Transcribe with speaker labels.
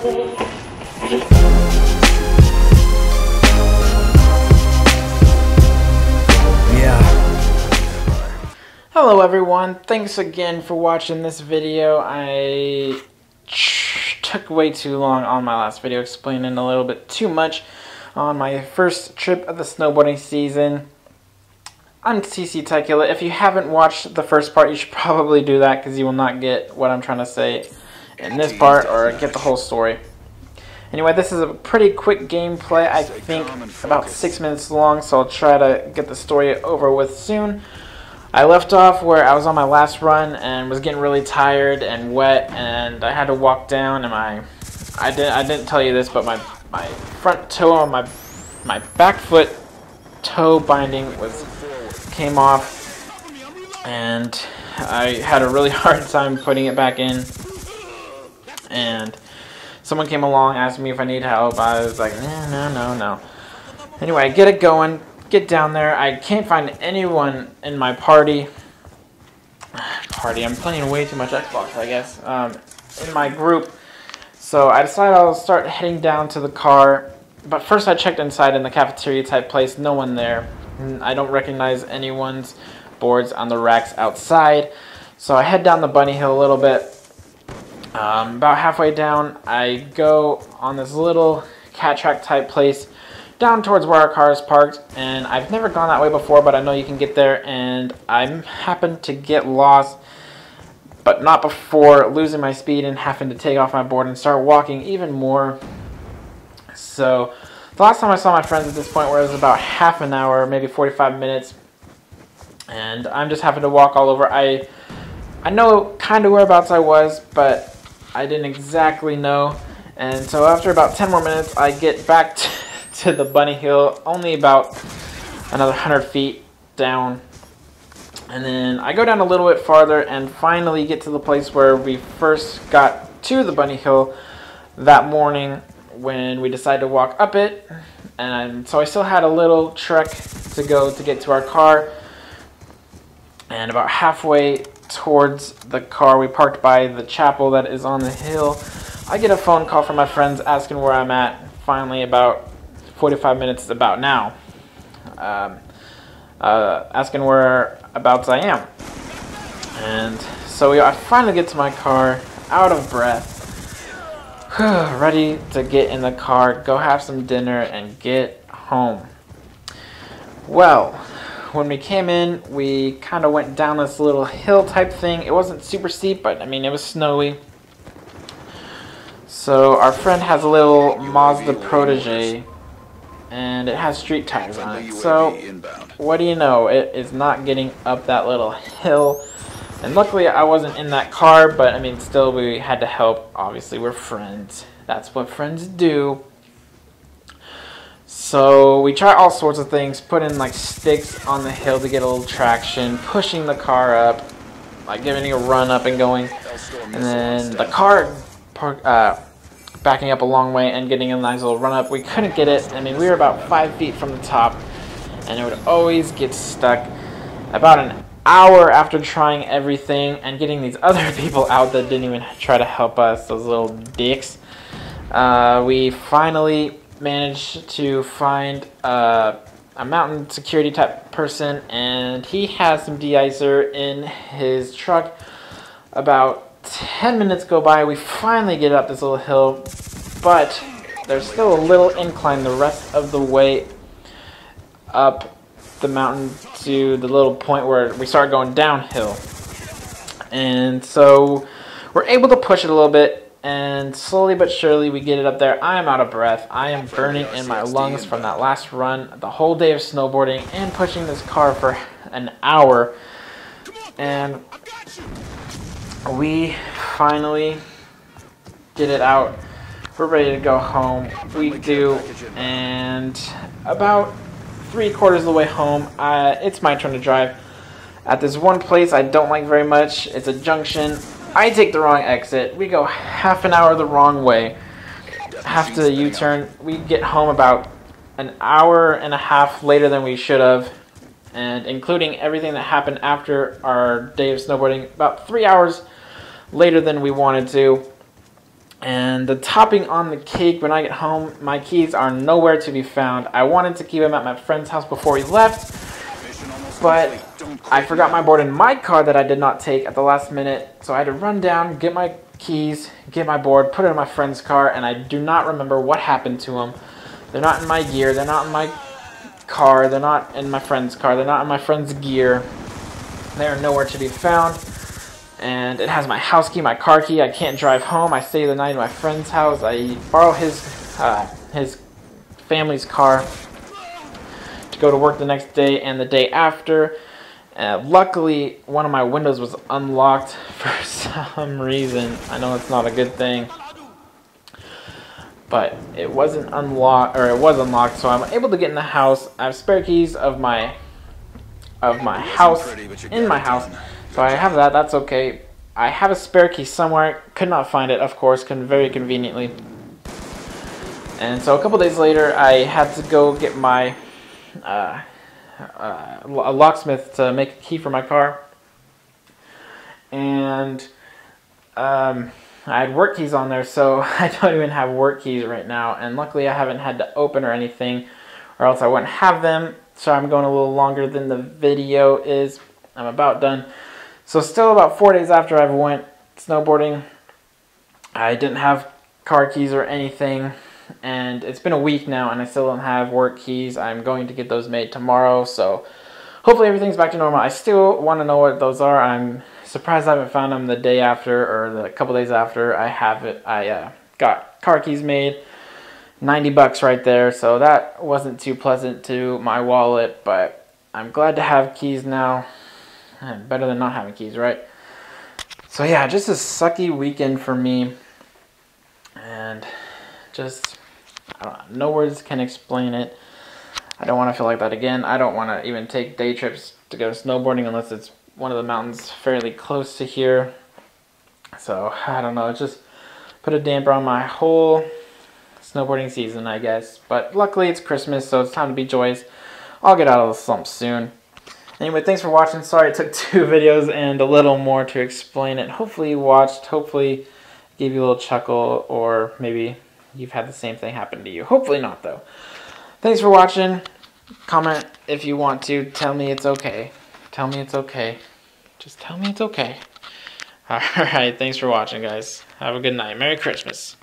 Speaker 1: Hello everyone, thanks again for watching this video. I took way too long on my last video explaining a little bit too much on my first trip of the snowboarding season. I'm TC Techula. If you haven't watched the first part, you should probably do that because you will not get what I'm trying to say in this part or get the whole story. Anyway, this is a pretty quick gameplay, I think about 6 minutes long, so I'll try to get the story over with soon. I left off where I was on my last run and was getting really tired and wet, and I had to walk down, and I didn't tell you this, but my front toe on my back foot toe binding came off, and I had a really hard time putting it back in. And someone came along, asked me if I need help. I was like, no. Anyway, I get it going. Get down there. I can't find anyone in my party. I'm playing way too much Xbox, I guess. In my group. So I decided I'll start heading down to the car. But first I checked inside in the cafeteria type place. No one there. I don't recognize anyone's boards on the racks outside. So I head down the bunny hill a little bit. About halfway down, I go on this little cat track type place down towards where our car is parked, and I've never gone that way before, but I know you can get there, and I happened to get lost, but not before losing my speed and having to take off my board and start walking even more. So the last time I saw my friends at this point, where it was about half an hour, maybe 45 minutes, and I'm just having to walk all over. I know kind of whereabouts I was, but I didn't exactly know, and so after about 10 more minutes, I get back to the bunny hill, only about another 100 feet down, and then I go down a little bit farther and finally get to the place where we first got to the bunny hill that morning when we decided to walk up it. And so I still had a little trek to go to get to our car, and about halfway towards the car we parked by the chapel that is on the hill, I get a phone call from my friends asking where I'm at. Finally, about 45 minutes about now, asking whereabouts I am. And so I finally get to my car, out of breath, ready to get in the car, go have some dinner, and get home. Well, when we came in, we kind of went down this little hill type thing. It wasn't super steep, but I mean, it was snowy. So our friend has a little Mazda Protege, and it has street tires on it. So what do you know, it is not getting up that little hill. And luckily I wasn't in that car, but I mean, still we had to help. Obviously we're friends, that's what friends do. So we try all sorts of things, putting like sticks on the hill to get a little traction, pushing the car up, like giving it a run up and going, and then the car backing up a long way and getting a nice little run up. We couldn't get it. I mean, we were about 5 feet from the top, and it would always get stuck. About an hour after trying everything and getting these other people out that didn't even try to help us, those little dicks, we finally managed to find a mountain security type person, and he has some de-icer in his truck. About 10 minutes go by, we finally get up this little hill, but there's still a little incline the rest of the way up the mountain to the little point where we start going downhill. And so we're able to push it a little bit, and slowly but surely we get it up there. I am out of breath. I am burning in my lungs from that last run, the whole day of snowboarding and pushing this car for an hour. And we finally get it out. We're ready to go home. We do, and about 3/4 of the way home, it's my turn to drive. At this one place I don't like very much, it's a junction. I take the wrong exit. We go half an hour the wrong way. Have to U-turn. We get home about an hour and a half later than we should have, and including everything that happened after our day of snowboarding, about 3 hours later than we wanted to. And the topping on the cake, when I get home, my keys are nowhere to be found. I wanted to keep them at my friend's house before he left, but I forgot my board in my car that I did not take at the last minute. So I had to run down, get my keys, get my board, put it in my friend's car, and I do not remember what happened to them. They're not in my gear, they're not in my car, they're not in my friend's car, they're not in my friend's gear. They are nowhere to be found. And it has my house key, my car key. I can't drive home. I stay the night in my friend's house. I borrow his family's car to go to work the next day and the day after. Luckily, one of my windows was unlocked for some reason. I know it's not a good thing, but it wasn't unlocked, or it was unlocked, so I'm able to get in the house. I have spare keys of my house in my house. So I have that, that's okay. I have a spare key somewhere, could not find it, of course, very conveniently. And so a couple days later, I had to go get my a locksmith to make a key for my car. And I had work keys on there, so I don't even have work keys right now. And luckily I haven't had to open or anything, or else I wouldn't have them. So I'm going a little longer than the video is. I'm about done. So still about 4 days after I went snowboarding, I didn't have car keys or anything, and it's been a week now and I still don't have work keys. I'm going to get those made tomorrow, so hopefully everything's back to normal. I still want to know what those are. I'm surprised I haven't found them the day after, or the couple days after I got car keys made. 90 bucks right there, so that wasn't too pleasant to my wallet, but I'm glad to have keys now. Better than not having keys, right? So yeah, just a sucky weekend for me, and just, I don't know, no words can explain it. I don't want to feel like that again. I don't want to even take day trips to go snowboarding unless it's one of the mountains fairly close to here. So I don't know, it just put a damper on my whole snowboarding season, I guess. But luckily it's Christmas, so it's time to be joyous. I'll get out of the slump soon. Anyway, thanks for watching. Sorry it took 2 videos and a little more to explain it. Hopefully you watched, hopefully gave you a little chuckle, or maybe you've had the same thing happen to you. Hopefully not, though. Thanks for watching. Comment if you want to. Tell me it's okay. Tell me it's okay. Just tell me it's okay. Alright, thanks for watching, guys. Have a good night. Merry Christmas.